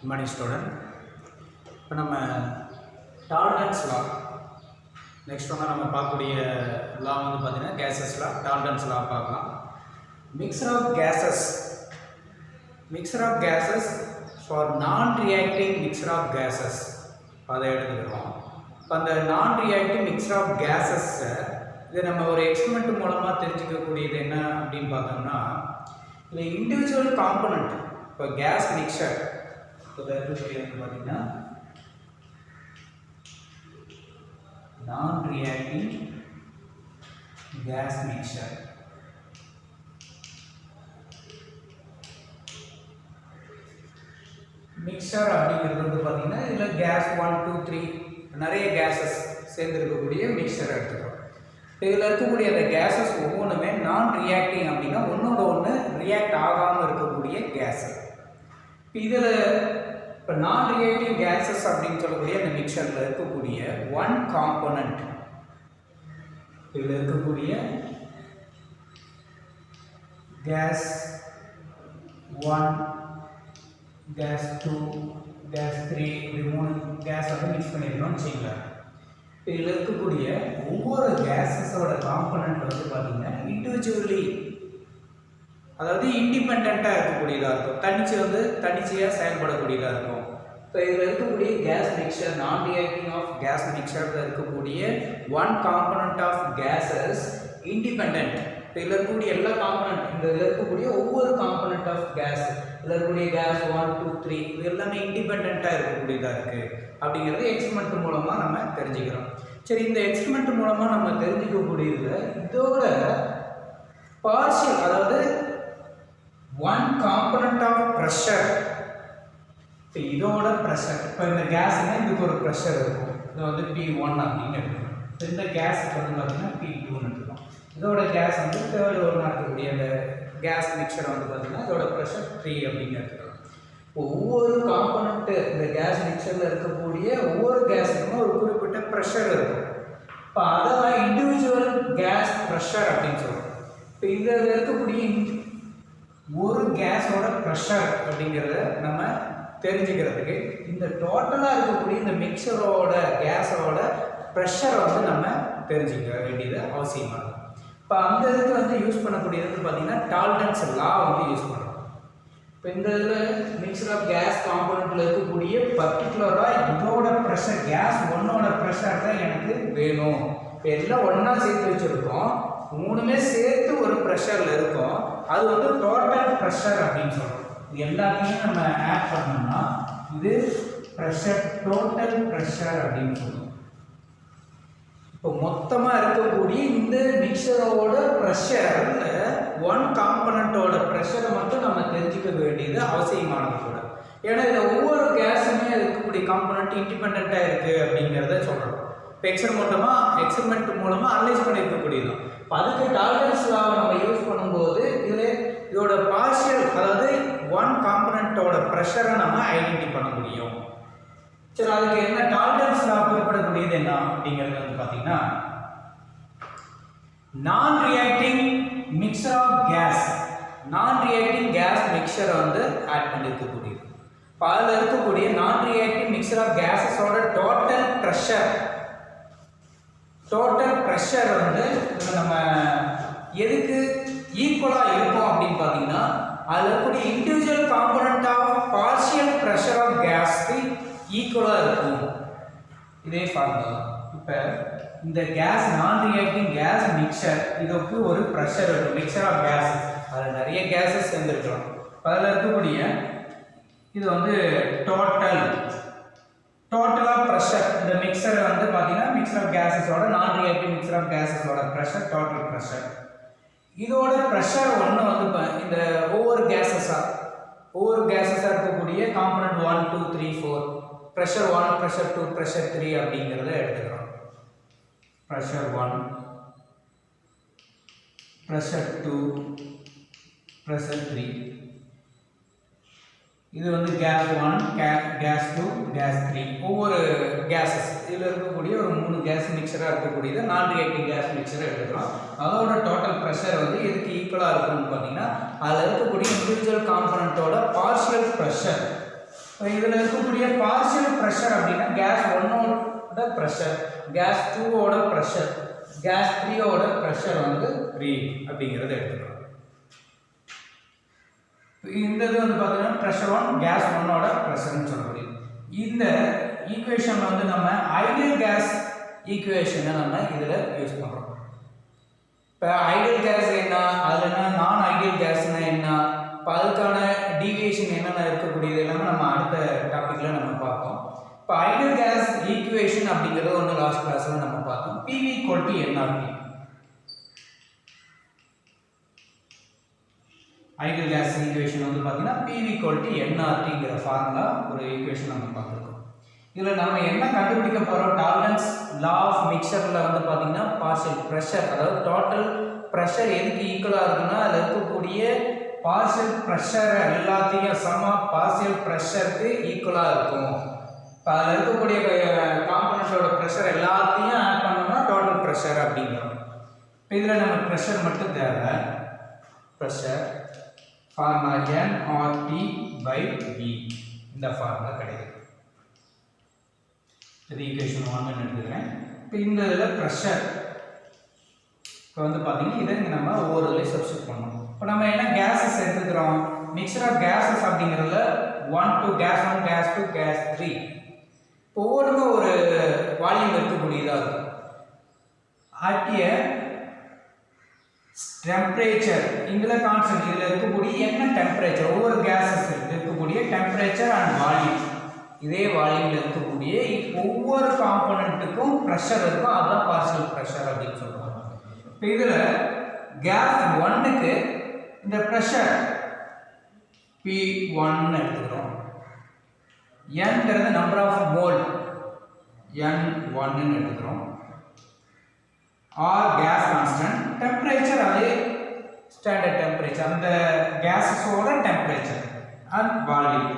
Good morning student. இப்போ நம்ம Dalton's லா next வந்து நம்ம பார்க்கக்கூடிய லா வந்து பார்த்தீங்கன்னா கேசஸ் லா, டால்டன்ஸ் லா பார்க்கலாம். மிக்சர் ஆஃப் கேசஸ் ஃபார் நான் ரியாக்டிங் மிக்சர் ஆஃப் கேசஸ் அதை எடுத்துக்கிறோம். இப்போ அந்த நான் ரியாக்டிங் மிக்சர் ஆஃப் கேசஸை இதை நம்ம ஒரு எக்ஸ்பெரிமெண்ட் மூலமாக தெரிஞ்சுக்கக்கூடியது என்ன அப்படின்னு பார்த்தோம்னா, இந்த இண்டிவிஜுவல் காம்பனண்ட் இப்போ கேஸ் மிக்சர் பார்த்தீங்கன்னா non-reacting gas mixture. மிக்சர் அப்படிங்கிறது வந்து பார்த்தீங்கன்னா இதில் கேஸ் 1 2 3 நிறைய கேஸஸ் சேர்ந்துருக்கக்கூடிய மிக்சர் எடுத்துக்கிறோம். இதில் இருக்கக்கூடிய அந்த கேஸஸ் ஒவ்வொன்றுமே நான் ரியாக்டிங் அப்படின்னா ஒன்றோட ஒன்று ரியாக்ட் ஆகாமல் இருக்கக்கூடிய கேஸ். இதில் இப்போ நான் ரியாக்டிங் கேஸஸ் அப்படின்னு சொல்லக்கூடிய அந்த மிக்சரில் இருக்கக்கூடிய ஒன் காம்பனண்ட், இதில் இருக்கக்கூடிய கேஸ் 1 கேஸ் 2 கேஸ் 3 இப்படி 3 கேஸ் வந்து மிக்ஸ் பண்ணிடணும்னு வச்சுக்கலாம். இதில் இருக்கக்கூடிய ஒவ்வொரு கேஸஸோட காம்பனண்ட் வந்து பார்த்திங்கன்னா இண்டிவிஜுவலி, அதாவது இண்டிபெண்ட்டாக இருக்கக்கூடியதாக இருக்கும், தன்னிச்சையாக செயல்படக்கூடியதாக இருக்கும். இப்போ இதில் இருக்கக்கூடிய gas mixture, non reacting of gas மிக்சரில் இருக்கக்கூடிய one component of gases independent. இப்போ இதில் இருக்கக்கூடிய எல்லா காம்பனண்ட், இதில் இருக்கக்கூடிய ஒவ்வொரு காம்பனண்ட் ஆஃப் கேஸ், இதில் இருக்கக்கூடிய கேஸ் 1 2 3 இது எல்லாமே இண்டிபெண்ட்டாக இருக்கக்கூடியதாக இருக்குது அப்படிங்கிறது எக்ஸ்பெரிமெண்ட் மூலமாக நம்ம தெரிஞ்சுக்கிறோம். சரி, இந்த எக்ஸ்பெரிமெண்ட் மூலமாக நம்ம தெரிஞ்சுக்கக்கூடியது இதோட பார்ஷியல், அதாவது ஒன் காம்பனண்ட் ஆஃப் ப்ரெஷர். இப்போ இதோட ப்ரெஷர், இப்போ இந்த கேஸ்னா இதுக்கு ஒரு ப்ரெஷர் இருக்கும், இது வந்து P1 அப்படின்னு எடுத்துக்கணும். இப்போ இந்த கேஸுக்கு வந்து பார்த்தீங்கன்னா P2ன்னு எடுத்துக்கணும். இதோட கேஸ் வந்து தேர்ட் ஒன்றா இருக்கக்கூடிய அந்த கேஸ் மிக்சரை வந்து பார்த்தீங்கன்னா இதோட ப்ரெஷர் 3 அப்படின்னு எடுத்துக்கலாம். ஒவ்வொரு காம்பனண்ட்டு இந்த கேஸ் மிக்சரில் இருக்கக்கூடிய ஒவ்வொரு கேஸுக்குமே ஒரு குறிப்பிட்ட ப்ரெஷர் இருக்கும். இப்போ அதெல்லாம் இண்டிவிஜுவல் கேஸ் ப்ரெஷர் அப்படின்னு சொல்லுவோம். இப்போ இதில் இருக்கக்கூடிய ஒரு கேஸோட ப்ரெஷர் அப்படிங்கிறத நம்ம தெரிஞ்சுக்கிறதுக்கு இந்த டோட்டலாக இருக்கக்கூடிய இந்த மிக்சரோட கேஸோட ப்ரெஷரை வந்து நம்ம தெரிஞ்சுக்க வேண்டியது அவசியமானது. இப்போ அந்த இதுக்கு வந்து யூஸ் பண்ணக்கூடியது வந்து பார்த்திங்கன்னா டால்டன்ஸ் லா வந்து யூஸ் பண்ணுறோம். இப்போ இந்த இதில் மிக்சர் ஆஃப் கேஸ் காம்பனண்ட்டில் இருக்கக்கூடிய பர்டிகுலராக இதோட ப்ரெஷர், கேஸ் 1ஓட ப்ரெஷர் தான் எனக்கு வேணும். இப்போ எல்லாம் ஒன்றா சேர்த்து வச்சுருக்கோம், மூணுமே சேர்த்து ஒரு ப்ரெஷரில் இருக்கும், அது வந்து டோட்டல் ப்ரெஷர் அப்படின்னு சொல்கிறோம். இது எல்லாத்தையும் நம்ம ஆட் பண்ணோம்னா இது ப்ரெஷர், டோட்டல் ப்ரெஷர் அப்படின்னு சொல்லுவோம். இப்போ மொத்தமாக இருக்கக்கூடிய இந்த மிக்சரோட ப்ரெஷரில் ஒன் காம்பனண்ட்டோட ப்ரெஷரை மட்டும் நம்ம தெரிஞ்சுக்க வேண்டியது அவசியமானது கூட. ஏன்னா இதில் ஒவ்வொரு கேஸுமே இருக்கக்கூடிய காம்பனண்ட் இண்டிபெண்ட்டாக இருக்குது அப்படிங்கிறத சொல்கிறோம். இப்போ எக்ஸ்பெரிமெண்ட் மூலமாக அனலைஸ் பண்ணியிருக்கக்கூடியது. இப்போ அதுக்கு டால்டன்ஸ் லாவை நம்ம யூஸ் பண்ணும்போது இதோட பார்ஷியல், அதாவது ஒன் காம்பனண்ட்டோட ப்ரெஷரை நம்ம ஐடென்டிஃபை பண்ண முடியும். சரி, அதுக்கு என்ன டால்டன்ஸ் லா குறிப்பிடக்கூடியது என்ன அப்படிங்கிறது வந்து பார்த்தீங்கன்னா, non reacting mixture of gas, non reacting gas மிக்சரை வந்து ஆட் பண்ணியிருக்கக்கூடியது. இப்போ அதில் இருக்கக்கூடிய நான் ரியாக்டிங் மிக்சர் ஆஃப் கேஸஸோட டோட்டல் ப்ரெஷர் வந்து நம்ம எதுக்கு ஈக்குவலாக இருக்கும் அப்படின்னு பார்த்தீங்கன்னா, அதில் இருக்கக்கூடிய individual component of partial pressure of கேஸ்க்கு ஈக்குவலாக இருக்கும். இதே ஃபார்முலா. இப்போ இந்த case non reacting case mixer, இதுக்கு ஒரு ப்ரெஷர் இருக்கும், மிக்சர் ஆஃப் கேஸ், அதில் நிறைய கேஸஸ் சேர்ந்துருக்கிறோம். அதில் இருக்கக்கூடிய இது வந்து டோட்டலாக ப்ரெஷர், இந்த மிக்சரை வந்து பார்த்தீங்கன்னா மிக்சர் ஆஃப் கேஸஸோட, நான் ரியாக்டிங் மிக்சர் ஆஃப் கேஸஸோட ப்ரெஷர், டோட்டல் ப்ரெஷர். இதோட ப்ரெஷர் ஒன்று வந்து இந்த ஒவ்வொரு கேஸஸாக இருக்கக்கூடிய காம்பனண்ட் 1 2 3 4 ப்ரெஷர் 1 ப்ரெஷர் 2 ப்ரெஷர் 3 அப்படிங்கிறத எடுத்துக்கிறோம். ப்ரெஷர் 1 ப்ரெஷர் 2 ப்ரெஷர் 3, இது வந்து கேஸ் 1 கேஸ் 2 கேஸ் 3 ஒவ்வொரு கேஸஸ் இதில் இருக்கக்கூடிய ஒரு 3 கேஸ் மிக்சராக இருக்கக்கூடியது நான் ரியாக்டிங் கேஸ் மிக்சரை எடுக்கிறோம். அதோட டோட்டல் ப்ரெஷர் வந்து எதுக்கு ஈக்குவலாக இருக்கும்னு பார்த்தீங்கன்னா அதில் இருக்கக்கூடிய இண்டிவிஜுவல் காம்பனண்ட்டோட பார்ஷியல் ப்ரெஷர் இதில் இருக்கக்கூடிய பார்ஷியல் ப்ரெஷர் அப்படின்னா கேஸ் 1ஓட ப்ரெஷர், கேஸ் 2ஓட ப்ரெஷர், கேஸ் 3ஓட ப்ரெஷர் வந்து 3 அப்படிங்கிறத எடுத்துக்கலாம். இந்த இது வந்து பார்த்தீங்கன்னா ப்ரெஷர் 1 கேஸ் 1ஓட ப்ரெஷர்னு சொல்ல முடியும். இந்த ஈக்குவேஷன் வந்து நம்ம ஐடியல் கேஸ் ஈக்குவேஷனை நம்ம இதில் யூஸ் பண்ணுறோம். இப்போ ஐடியல் கேஸ் என்ன, அதில் என்ன நான் ஐடியல் கேஸ்னா என்ன, இப்போ அதுக்கான டீவியேஷன் என்னென்ன இருக்கக்கூடியது எல்லாமே நம்ம அடுத்த டாப்பிக்கில் நம்ம பார்ப்போம். இப்போ ஐடியல் கேஸ் ஈக்குவேஷன் அப்படிங்கிறது ஒன்று லாஸ்ட் கிளாஸில் நம்ம பார்த்தோம். PV = nRT. Ideal case equation வந்து பார்த்தீங்கன்னா PV = nRTங்கிற ஃபார்முலா ஒரு ஈக்குவேஷன் நம்ம பார்த்துருக்கோம். இதில் நம்ம என்ன கண்டுபிடிக்க போகிறோம், டாலரன்ஸ் லா ஆஃப் மிக்சரில் வந்து பார்த்தீங்கன்னா பார்ஷியல் ப்ரெஷர், அதாவது டோட்டல் ப்ரெஷர் எதுக்கு ஈக்குவலாக இருக்குன்னா அதில் இருக்கக்கூடிய பார்ஷியல் ப்ரெஷர் எல்லாத்தையும் சம் ஆஃப் பார்ஷியல் ப்ரெஷருக்கு ஈக்குவலாக இருக்கும். இப்போ அதில் இருக்கக்கூடிய காம்பனன்ஸோட ப்ரெஷர் எல்லாத்தையும் ஆட் பண்ணோம்னா டோட்டல் ப்ரெஷர் அப்படிங்கிறோம். இப்போ இதில் நம்ம ப்ரெஷர் மட்டும் தேவை. ப்ரெஷர் ஃபார்முலா nRT/V இந்த ஃபார்முலா கிடைக்கும். இது ஈக்குவேஷன் 1 எடுத்துக்கிறேன். இப்போ இந்த இதில் ப்ரெஷர் இப்போ வந்து பார்த்தீங்கன்னா இதை இங்கே நம்ம ஓவரில் சப்ஸ்டிட் பண்ணணும். இப்போ நம்ம என்ன கேஸஸ் எடுத்துக்கிறோம், மிக்சர் ஆஃப் கேஸஸ் அப்படிங்கிறதுல 1 to கேஸ் 1, கேஸ் 2, கேஸ் 3 இப்போ ஒவ்வொன்றுக்கும் ஒரு வால்யூம் இருக்கக்கூடியதாக இருக்கும். ஆட்டிய டெம்பரேச்சர் இதில் கான்ஸ்டன்ட், இதில் இருக்கக்கூடிய என்ன டெம்பரேச்சர், ஒவ்வொரு கேஸஸ் இருக்கக்கூடிய டெம்பரேச்சர் அண்ட் வால்யூம், இதே வால்யூமில் இருக்கக்கூடிய ஒவ்வொரு காம்பனண்ட்டுக்கும் ப்ரெஷர் இருக்கும். அதுதான் பார்ஷியல் ப்ரெஷர் அப்படின்னு சொல்லுவாங்க. இப்போ இதில் கேஸ் 1க்கு இந்த ப்ரெஷர் P1 எடுத்துக்கிறோம். Nங்கிறது நம்பர் ஆஃப் மோல், N1 எடுத்துக்கிறோம். ஆர் கேஸ் கான்ஸ்டன்ட், டெம்பரேச்சர் அதே ஸ்டாண்டர்ட் டெம்பரேச்சர், அந்த கேஸஸோட டெம்பரேச்சர் அண்ட் வால்யூம்.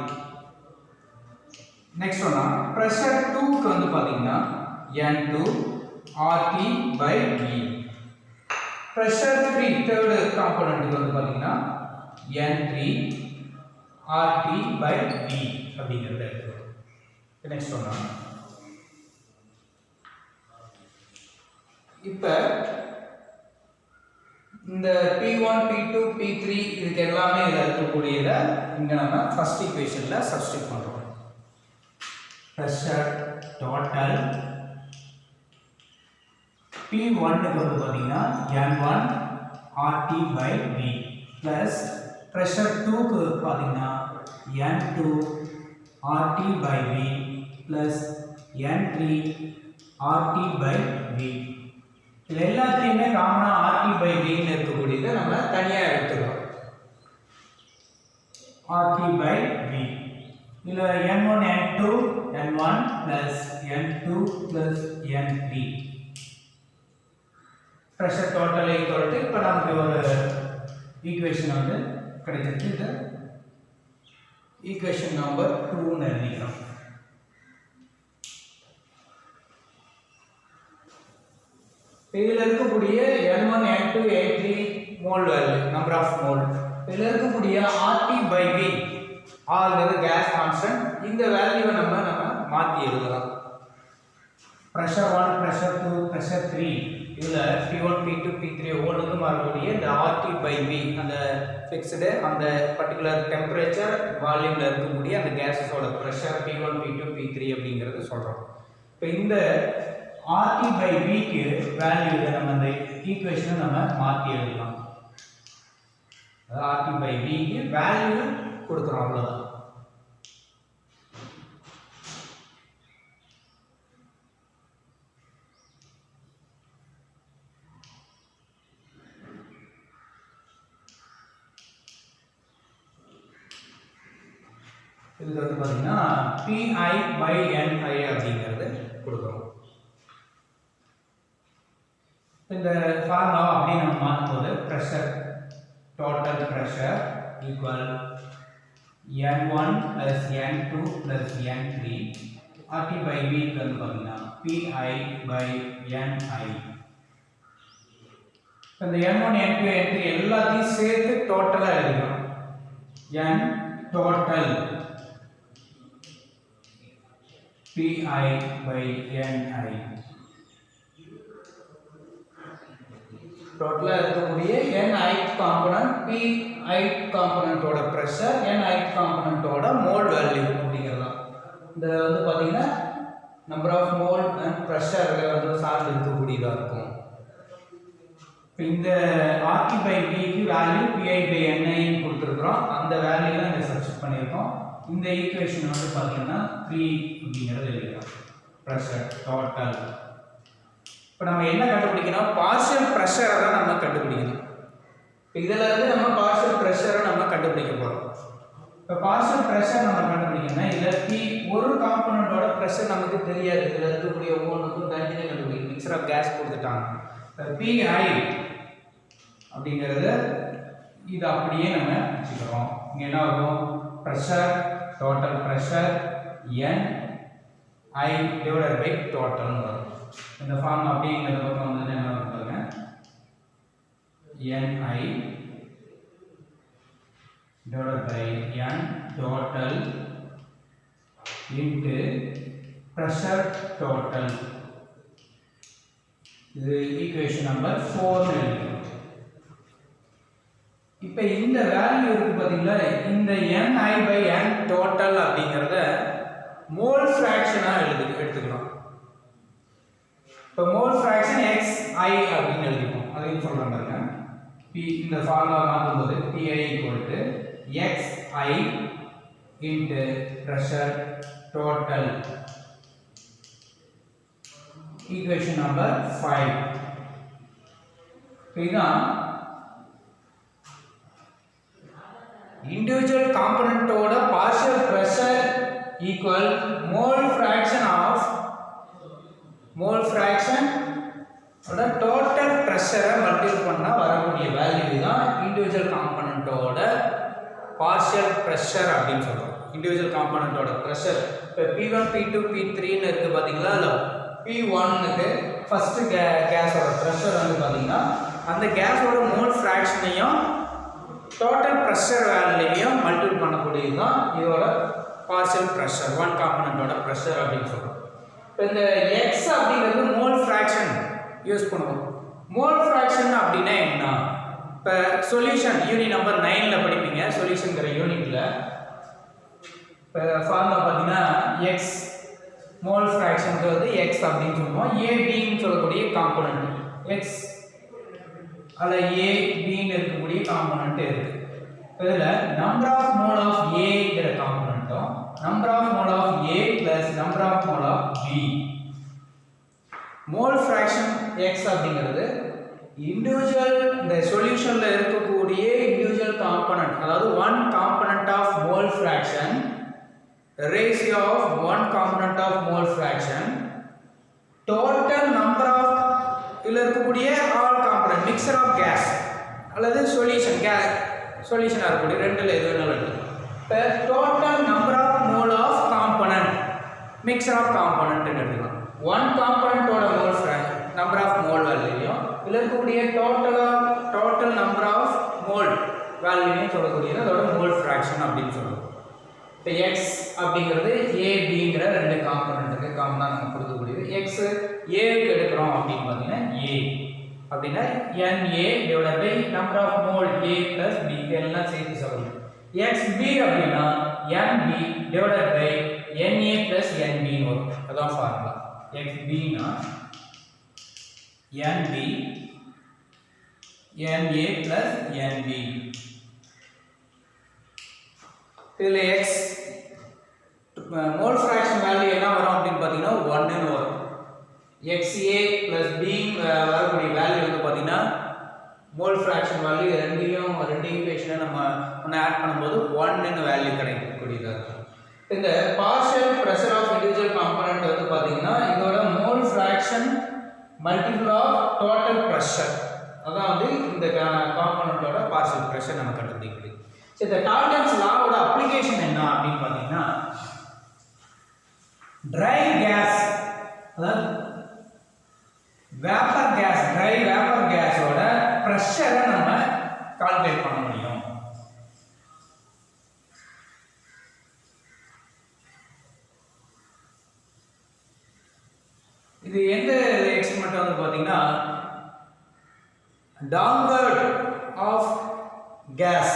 நெக்ஸ்ட் ஒன்னா ப்ரெஷர் 2க்கு வந்து பார்த்தீங்கன்னா N2 RT/V. ப்ரெஷர் 3 தேர்டு காம்பனண்ட்டுக்கு வந்து பார்த்தீங்கன்னா N3 RT/V அப்படிங்கிறது எடுத்துக்கிறோம். நெக்ஸ்ட் ஒன்னா இப்போ இந்த P1, P2, P3 இதுக்கு எல்லாமே இதில் இருக்கக்கூடியதை இங்கே நம்ம ஃபர்ஸ்ட் ஈக்குவேஷனில் சப்ஸ்டிட் பண்ணுறோம். ப்ரெஷர் டோட்டல் P1க்கு வந்து பார்த்தீங்கன்னா N1 RT/V ப்ளஸ் ப்ரெஷர் 2க்கு பார்த்தீங்கன்னா N2 RT/V plus N3 RT/V. இது எல்லாத்தையுமே காமனாக RT/Vன்னு இருக்கக்கூடியதை நம்ம தனியாக எடுத்துக்கிறோம். RT/V இதில் N1 N2 N1 plus N2 plus N3 pressure total equal to இப்போ நமக்கு ஒரு ஈக்குவேஷன் வந்து கிடைச்சிருக்கு. இது ஈக்குவேஷன் நம்பர் 2ன்னு எழுதிக்கிறோம். இதில் இருக்கக்கூடிய N1 N2 N3 mole value, number of mole, இதில் இருக்கக்கூடிய RT/V ஆல்ரெடி கேஸ் கான்ஸ்டன்ட், இந்த வேல்யூவை நம்ம மாற்றி எழுதலாம். ப்ரெஷர் 1, ப்ரெஷர் 2, ப்ரெஷர் 3 இதில் P1, P2, P3 ஒவ்வொன்றுக்கும் மாறக்கூடிய இந்த RT/V அந்த ஃபிக்ஸ்டு அந்த பர்டிகுலர் டெம்பரேச்சர் வால்யூமில் இருக்கக்கூடிய அந்த கேஸஸோட ப்ரெஷர் P1, P2, P3 அப்படிங்கிறது சொல்கிறோம். இப்போ இந்த RT/Vக்கு வேல்யூவை நம்ம அந்த ஈக்குவேஷனை நம்ம மாற்றி எழுதலாம். RT/Vக்கு வேல்யூ கொடுக்குறோம், அவ்வளோதான். இதுக்கு வந்து பார்த்தீங்கன்னா PI/NI அப்படிங்கிறது கொடுக்குறோம். இந்த ஃபார்முலா அப்படி நம்ம மாற்றும்போது pressure total pressure equal N1 plus N2 plus N3 RT/V வந்து பார்த்தீங்கன்னா PI/NI. இந்த N1 N2 N3 எல்லாத்தையும் சேர்த்து டோட்டலாக எழுதிக்கணும். N total PI by NI. டோட்டலா இருக்கக்கூடிய nith காம்போனன்ட் pith காம்போனன்ட்டோட பிரஷர் nith காம்போனன்ட்டோட மோல் வேல்யூ அப்படிங்கறதா. இந்த வந்து பாத்தீங்கன்னா number of mole and pressure வந்து சார்ந்து இருக்கக்கூடியதா இருக்கும். இந்த RT by V க்கு வேல்யூ PI by NI ன்னு கொடுத்திருக்கோம். அந்த வேல்யூ தான் இங்க சப்ஸ்டிட் பண்ணிருக்கோம். இந்த ஈக்குவேஷன் வந்து பாத்தீங்கன்னா 3 அப்படிங்கறது எழுதிக்கலாம். Pressure total. இப்போ நம்ம என்ன கண்டுபிடிக்கணும்? பார்ஷியல் பிரஷரை தான் நம்ம கண்டுபிடிக்கணும். இதுல இருந்து நம்ம பார்ஷியல் பிரஷரை நம்ம கண்டுபிடிக்க போறோம். இப்போ பார்ஷியல் பிரஷர் நம்ம கண்டுபிடிக்கணும்னா இதுல P ஒரு காம்போனன்ட்டோட பிரஷர் நமக்கு தெரியாது. இதுல இருக்கக்கூடிய ஒவ்வொன்றுக்கும் தனித்தனியாக கண்டுபிடிக்கணும். மிக்சர் ஆஃப் கேஸ் கொடுத்துட்டாங்க. PI அப்படிங்கிறது இது அப்படியே நம்ம வச்சுக்கிறோம். இங்க என்ன வரும்? Pressure total pressure NI divided by total வரும். இந்த ஃபார்ம் அப்படியே இந்த பக்கம் வந்து என்ன வரும் பாருங்க. NI divided by N total into pressure total. இது ஈக்குவேஷன் நம்பர் 4 எழுதிக்கிறோம். இப்போ இந்த வேல்யூ இருக்கு பாத்தீங்களா? இந்த NI by N total அப்படிங்கறத மோல் ஃபிராக்ஷனா எடுத்துக்கலாம். இப்போ மோல் ஃபிராக்ஷன் xi அப்படின்னு எழுதிப்போம். அதையும் சொல்றேன் பாருங்க. P இந்த formula மாத்தும்போது PI xi into pressure total. Equation number 5. இதுதான் individual component ஓட partial pressure equal mole fraction ஓட total pressure மல்டிப்ளை பண்ணா வரக்கூடிய வேல்யூ தான் individual component ஓட partial pressure அப்படினு சொல்றோம். individual component ஓட pressure இப்போ P1 P2 P3 ன்னு இருக்கு பாத்தீங்களா? அதுல P1 க்கு ஃபர்ஸ்ட் கேஸோட பிரஷர் வந்து பாத்தீங்கன்னா அந்த கேஸோட மோல் ஃபிராக்ஷனையும் டோட்டல் பிரஷர் வேல்யூவையும் மல்டிப்ளை பண்ணக்கூடியது தான் இதோட பார்ஷியல் பிரஷர் ஒன் காம்போனன்ட்டோட பிரஷர் அப்படின்னு சொல்றோம். இப்போ இந்த x அப்படிங்கிறது மோல் ஃபிராக்ஷன் யூஸ் பண்ணுவோம். மோல் ஃபிராக்ஷன் அப்படின்னா என்ன? இப்போ சொல்யூஷன் யூனிட் நம்பர் 9ல படிப்பீங்க. சொல்யூஷன்ங்கிற யூனிட்ல இப்போ ஃபார்முலா பார்த்தீங்கன்னா x மோல் ஃபிராக்ஷன்ங்கிறது x அப்படின்னு சொல்லுவோம். AB ன்னு சொல்லக்கூடிய காம்போனன்ட் x அல்ல A B ன்னு இருக்கக்கூடிய காம்போனன்ட் இருக்கு. இதுல number of mole of A ங்கிற காம்போனன்ட்டும் number of mole of A plus number of mole of B. Mole fraction x அப்படிங்கிறது இண்டிவிஜுவல் இந்த சொல்யூஷன்ல இருக்கக்கூடிய இண்டிவிஜுவல் காம்போனன்ட், அதாவது one component of mole fraction, ratio of one component of mole fraction, total number of இல்ல இருக்கக்கூடிய all component mixture of gas அல்லது solution சொல்யூஷனா இருக்கக்கூடிய ரெண்டுல எது வேணாலும் எடுத்துக்கலாம். இப்போ total number of mole of component mixture of component ன்னு எடுத்துக்கலாம். one component ஓட mole fraction number of mole வேல்யூயும் இல்ல இருக்கக்கூடிய total number of mole வேல்யூயும் சொல்லக்கூடியது அதோட mole fraction அப்படின்னு சொல்றோம். இப்போ x அப்படிங்கிறது a b ங்கற ரெண்டு காம்போனன்ட்க்கு காமனா நம்ம கொடுக்கக்கூடியது. x a க்கு எடுக்கிறோம் அப்படினு பாத்தீங்கன்னா a அப்படினா na divided by number of mole a plus b எல்லாம் சேர்த்து சொல்லணும். x b அப்படினா nb divided by na plus nb ன்னு வரும். அதான் ஃபார்முலா. x b னா nb na plus nb. இதுல x மோல் ஃபிராக்ஷன் வேல்யூ என்ன வரும் அப்படினு பாத்தீங்கன்னா 1 ன்னு வரும். xa plus b வரக்கூடிய வேல்யூ வந்து பாத்தீங்கன்னா மோல் ஃபிராக்ஷன் வேல்யூ ரெண்டு ஈக்குவேஷனை நம்ம ஒண்ணு ஆட் பண்ணும்போது 1 ன்னு வேல்யூ கிடைக்கக்கூடியதா இருக்கும். இந்த partial pressure of individual component வந்து பாத்தீங்கன்னா இதோட mole fraction multiple of total pressure, அதான் வந்து இந்த காம்போனன்ட்டோட பார்ஷியல் பிரஷர் நம்ம கண்டுபிடிக்க முடியும். சரி, இந்த டால்டன்ஸ் லாவோட அப்ளிகேஷன் என்ன அப்படின்னு பாத்தீங்கன்னா ட்ரை கேஸ், அதாவது வேப்பர் கேஸ், ட்ரை வேப்பர் கேஸோட பிரஷரை நம்ம கால்குலேட் பண்ண முடியும். இது எந்த எக்ஸ்பெரிமெண்ட் வந்து பார்த்தீங்கன்னா downward of gas,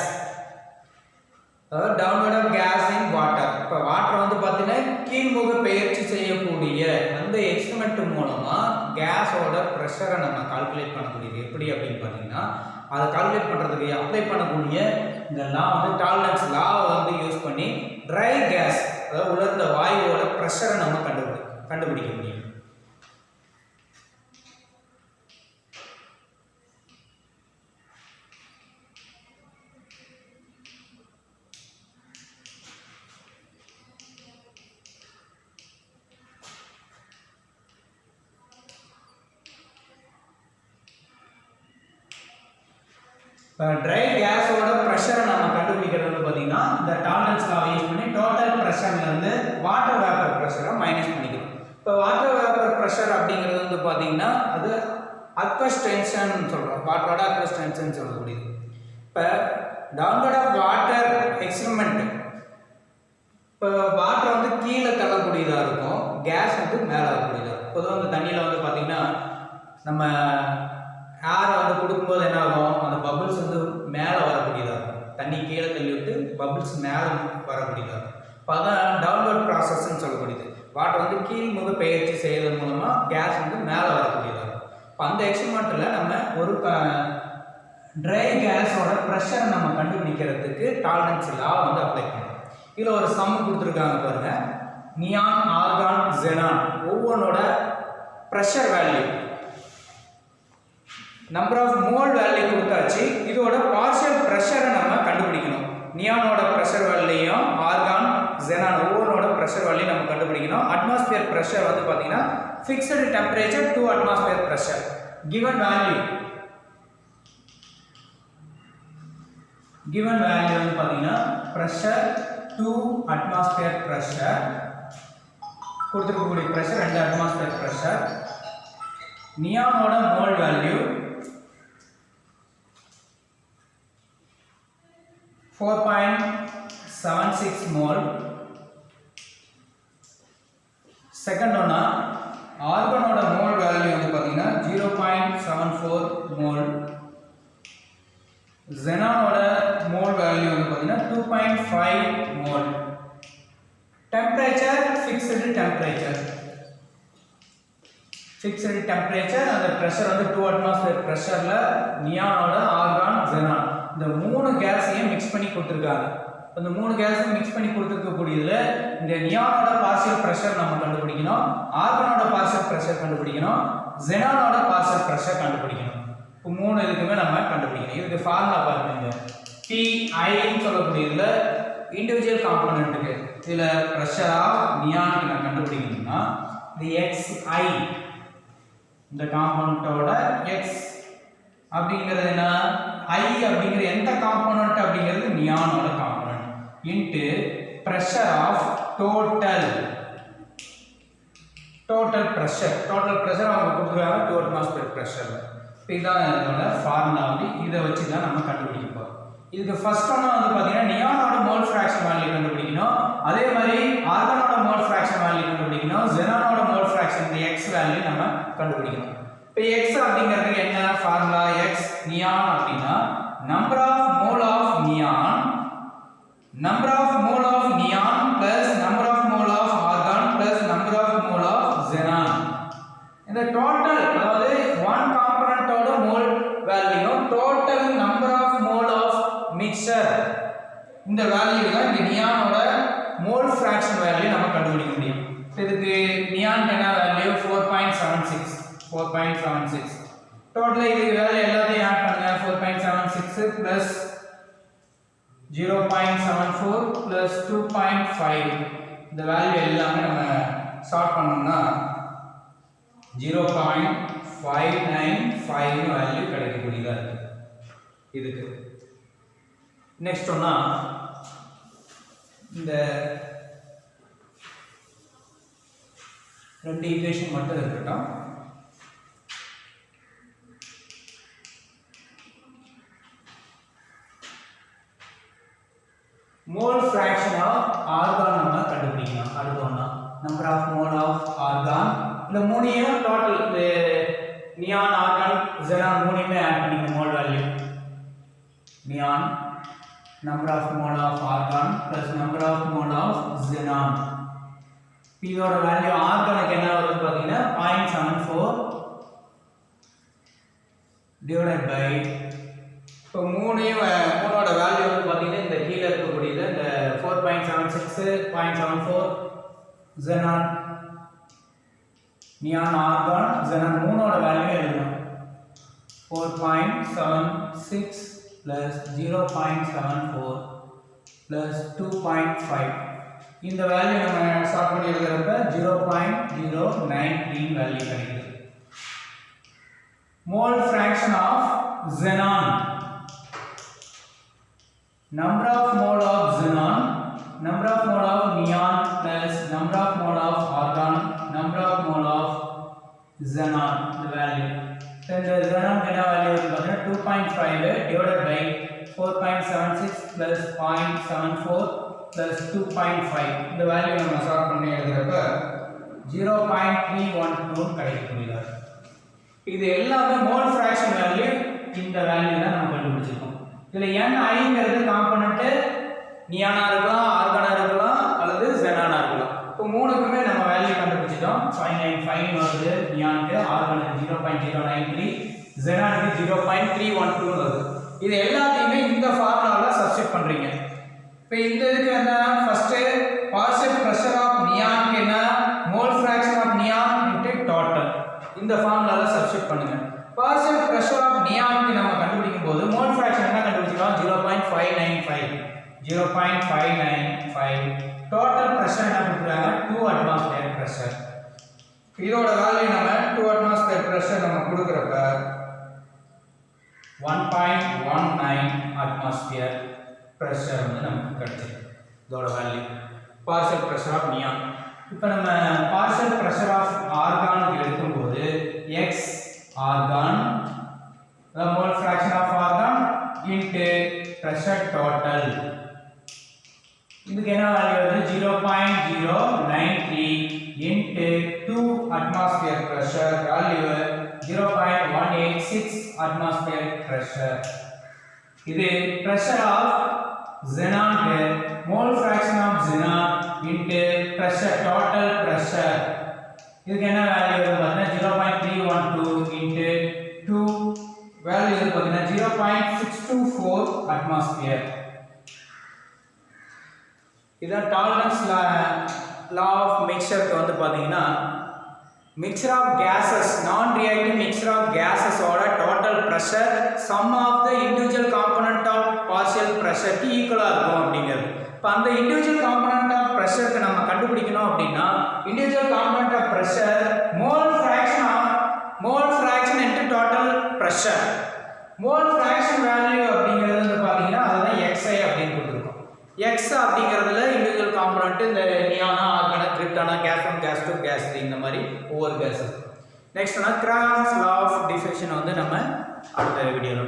அதாவது downward of gas in water. இப்போ வாட்டர் வந்து பார்த்தீங்கன்னா கீழ்முக பெயர்ச்சி செய்யக்கூடிய அந்த எக்ஸ்பெரிமெண்ட் மூலமா கேஸோட ப்ரெஷரை நம்ம கால்குலேட் பண்ணக்கூடியது எப்படி அப்படின்னு பார்த்தீங்கன்னா அதை கால்குலேட் பண்ணுறதுக்கு அப்ளை பண்ணக்கூடிய இந்த லா வந்து டாலரன்ஸ் லாவை வந்து யூஸ் பண்ணி ட்ரை கேஸ், அதாவது உலர்ந்த வாயுவோட ப்ரெஷரை நம்ம கண்டுபிடிக்க முடியும். ட்ரை கேஸோட ப்ரெஷரை நம்ம கண்டுபிடிக்கிறது பார்த்தீங்கன்னா இந்த டாலரன்ஸ் லாவை யூஸ் பண்ணி டோட்டல் ப்ரெஷர்லேருந்து வாட்டர் வேப்பர் ப்ரெஷரை மைனஸ் பண்ணிக்கணும். இப்போ வாட்டர் வேப்பர் ப்ரெஷர் அப்படிங்கிறது வந்து பார்த்தீங்கன்னா அது அக்வஸ் டென்ஷன் சொல்கிறோம், வாட்டரோட அக்வஸ் டென்ஷன் சொல்லக்கூடியது. இப்போ டவுன்வர்ட் ஆஃப் வாட்டர் எக்ஸ்பெரிமெண்ட், இப்போ வாட்டர் வந்து கீழே தள்ளக்கூடியதாக இருக்கும், கேஸ் வந்து மேலே வரக்கூடியதாக இருக்கும். பொதுவாக அந்த தண்ணியில் வந்து பார்த்தீங்கன்னா நம்ம ஏரை வந்து கொடுக்கும்போது என்ன ஆகும், அந்த பபிள்ஸ் வந்து மேலே வரக்கூடியதாக இருக்கும், தண்ணி கீழே தள்ளி விட்டு பபிள்ஸ் மேலே வரக்கூடியதாக இருக்கும். இப்போ அதான் டவுன்வர்ட் ப்ராசஸ்ன்னு சொல்லக்கூடியது. வாட்டர் வந்து கீழ்முக பெயர்ச்சி செய்வதன் மூலமாக கேஸ் வந்து மேலே வரக்கூடியதாக இருக்கும். இப்போ அந்த எக்ஸ்பெரிமெண்ட்டில் நம்ம ஒரு ட்ரை கேஸோட ப்ரெஷர் நம்ம கண்டுபிடிக்கிறதுக்கு டாலரன்ஸ் லா வந்து அப்ளை பண்ணணும். இதில் ஒரு சம் கொடுத்துருக்காங்க பாருங்க, நியான், ஆர்கான், ஜெனான் ஒவ்வொன்றோட pressure value, number of mole value கொடுத்தாச்சு. இதோட பார்ஷியல் ப்ரெஷரை நம்ம கண்டுபிடிக்கணும். நியானோட ப்ரெஷர் வேல்யூயும் ஆர்கான், ஜெனான் ஒவ்வொன்றோட ப்ரெஷர் வேல்யூ நம்ம கண்டுபிடிக்கணும். அட்மாஸ்பியர் ப்ரெஷர் வந்து பார்த்தீங்கன்னா fixed temperature 2 atmosphere pressure. Given value வந்து பார்த்தீங்கன்னா ப்ரெஷர் 2 அட்மாஸ்பியர் ப்ரெஷர், கொடுத்துருக்கக்கூடிய ப்ரெஷர் 2 அட்மாஸ்பியர் ப்ரெஷர். நியானோட மோல் வேல்யூ 4.76 mole. செகண்ட் ஒன்னா ஆர்கானோட மோல் வேல்யூ வந்து பார்த்தீங்கன்னா 0.74 mole. ஜெனானோட மோல் வேல்யூ வந்து பார்த்தீங்கன்னா 2.5 mole. டெம்பரேச்சர் ஃபிக்ஸ்டு டெம்பரேச்சர் அந்த ப்ரெஷர் வந்து 2 அட்மாஸ்பியர் ப்ரெஷரில் நியானோட, ஆர்கான், ஜெனான் இந்த 3 கேஸையும் மிக்ஸ் பண்ணி கொடுத்துருக்காங்க. இந்த 3 கேஸையும் மிக்ஸ் பண்ணி கொடுத்துருக்கக்கூடியதுல இந்த நியானோட பார்ஷியல் ப்ரெஷர் நம்ம கண்டுபிடிக்கணும், ஆர்கானோட பார்ஷியல் ப்ரெஷர் கண்டுபிடிக்கணும், ஜெனானோட பார்ஷியல் ப்ரெஷர் கண்டுபிடிக்கணும். இப்போ 3 இதுக்குமே நம்ம கண்டுபிடிக்கணும். இதுக்கு ஃபார்முலா பாருங்க, PIன்னு சொல்லக்கூடியதுல இண்டிவிஜுவல் காம்பனன்ட்டுக்கு இதில் ப்ரெஷர் ஆஃப் நியானுக்கு நான் கண்டுபிடிக்கணும்னா இது XI, இந்த காம்பனன்ட்டோட X அப்படிங்கிறது என்ன, I அப்படிங்கிற எந்த காம்பனன்ட் அப்படிங்கிறது நியானோட component into pressure of total pressure அவங்க கொடுத்துருக்காங்க 2 அட்மாஸ்பியர் ப்ரெஷர். இதுதான் இதோட ஃபார்முலா வந்து இதை வச்சு தான் நம்ம கண்டுபிடிக்க போகிறோம். இதுக்கு ஃபர்ஸ்ட் ஒன்று வந்து பார்த்தீங்கன்னா நியானோட மோல் ஃப்ராக்ஷன் வேல்யூ கண்டுபிடிக்கணும், அதே மாதிரி ஆர்கானோட மோல் ஃப்ராக்ஷன் வேல்யூ கண்டுபிடிக்கணும், ஜெனானோட மோல் ஃப்ராக்ஷன் இந்த X வேல்யூ நம்ம கண்டுபிடிக்கணும். இப்போ X அப்படிங்கிறதுக்கு என்ன ஃபார்முலா, X நியான் அப்படின்னா number of mole of neon plus number of mole of argon plus number of mole of xenon. இந்த டோட்டல், அதாவது ஒன் காம்பனன்ட்டோட mole value total number of mole of mixture, இந்த value தான் இந்த நியானோட mole fraction value நம்ம கண்டுபிடிக்க முடியும். இதுக்கு நியான் என்ன வேல்யூ 4.76 டோட்டல். இதுக்கு வேல்யூ எல்லாத்தையும் ஆட் பண்ணுங்க, 4.76 பிளஸ் 0.74 பிளஸ் 2.5 இந்த வேல்யூ எல்லாமே நம்ம சால்வ் பண்ணோம்னா 0.595 வேல்யூ கிடைக்கக்கூடியதா இருக்கு இதுக்கு. நெக்ஸ்ட் ஒன்னா இந்த ரெண்டு ஈக்குவேஷன் மட்டும் இருக்கட்டும். மோல் ஃப்ராக்ஷன் ஆஃப் ஆர்கான் நம்ம கண்டுபிடிக்கணும். அடுத்து ஒண்ணா number of mole of argon, இந்த மூணையும் number of mole of argon plus number of mole of xenon. இதோட வேல்யூ ஆர்கானுக்கு என்ன வருது பாத்தீங்கன்னா 0.74 divided by இப்போ மூணோட வேல்யூ வந்து பாத்தீங்கன்னா இந்த கீழ இருக்கக்கூடியது இந்த 4.76 0.74 xenon neon argon xenon மூணோட வேல்யூ எழுதணும் 4.76 plus 0.74 plus 2.5 இந்த வேல்யூ நம்ம சால்வ் பண்ணி எழுதுறப்ப 0.093 வேல்யூ கிடைக்குது. Mole fraction of xenon, number of mole of xenon, number of mole of neon plus number of mole of argon, number of mole of xenon the value. Then the xenon என்ன value வருதுன்னா 2.5 divided by 4.76 plus 0.74 plus 2.5 இந்த value நம்ம solve பண்ணி எழுதுறப்ப 0.312 கிடைக்குது. இது எல்லாமே mole fraction value இந்த value தான் நம்ம கண்டுபிடிச்சிருக்கோம். இதுல Ni காம்போனன்ட் நியானா இருக்கலாம், ஆர்கானா இருக்கலாம் அல்லது xenona இருக்கலாம். இப்போ மூணுக்குமே நம்ம வேல்யூ கண்டுபிடிச்சிட்டோம். 595 வருது நியானுக்கு, ஆர்கானுக்கு 0.093, xenonக்கு 0.312 வருது. இது எல்லாத்தையுமே இந்த ஃபார்முலால சப்ஸ்டிட்யூட் பண்றீங்க. இப்போ இந்த இதுக்கு என்ன ஃபர்ஸ்ட் பார்ஷியல் பிரஷர் ஆஃப் நியானுக்கு என்ன mole fraction of neon into total இந்த ஃபார்முலால சப்ஸ்டிட்யூட் பண்ணுங்க. பார்ஷியல் பிரஷர் ஆஃப் நியானுக்கு நம்ம கண்டுபிடிக்கும் போது மோல் fraction என்ன கண்டுபிடிச்சோம் 0.595 டோட்டல் பிரஷர் என்ன கொடுக்குறாங்க 2 atmosphere பிரஷர். இதோட வேல்யூ நம்ம 2 atmosphere பிரஷர் நம்ம கொடுக்கறப்ப 1.19 atmosphere பிரஷர் வந்து நமக்கு கிடைச்சிருக்கு. இதோட value partial pressure of neon. இப்போ நம்ம பார்ஷியல் பிரஷர் ஆஃப் ஆர்கானுக்கு எடுக்கும்போது x argon the mole fraction of argon into pressure total இதுக்கு என்ன வேல்யூ வருது 0.093 into 2 atmosphere pressure value 0.186 atmosphere pressure. இது pressure of xenon mole fraction of xenon into pressure total pressure இதுக்கு என்ன value வருது பார்த்தீங்கன்னா 0.312 into 2 வேல்யூ வந்து பார்த்தீங்கன்னா 0.624 atmosphere. இதான் டாலரன்ஸ் லா ஆஃப் மிக்சருக்கு வந்து பார்த்தீங்கன்னா mixture of gases non-reactive mixture of gases ஓட total pressure sum of the individual component of partial pressure க்கு ஈக்குவலா இருக்கும் அப்படிங்கிறது. இப்போ அந்த individual component of pressure க்கு நம்ம கண்டுபிடிக்கணும் அப்படின்னா individual component of pressure mole fraction into total pressure mole fraction value அப்படிங்கிறது வந்து பாத்தீங்கன்னா அதுதான் xi அப்படின்னு கொடுத்திருக்கோம். x அப்படிங்கிறதுல individual component இந்த நியானா ஆர்கானா கிரிப்டானா gas 1 gas 2 gas 3 இந்த மாதிரி ஒவ்வொரு gas. Next Kraft's law of diffusion வந்து நம்ம அடுத்த வீடியோல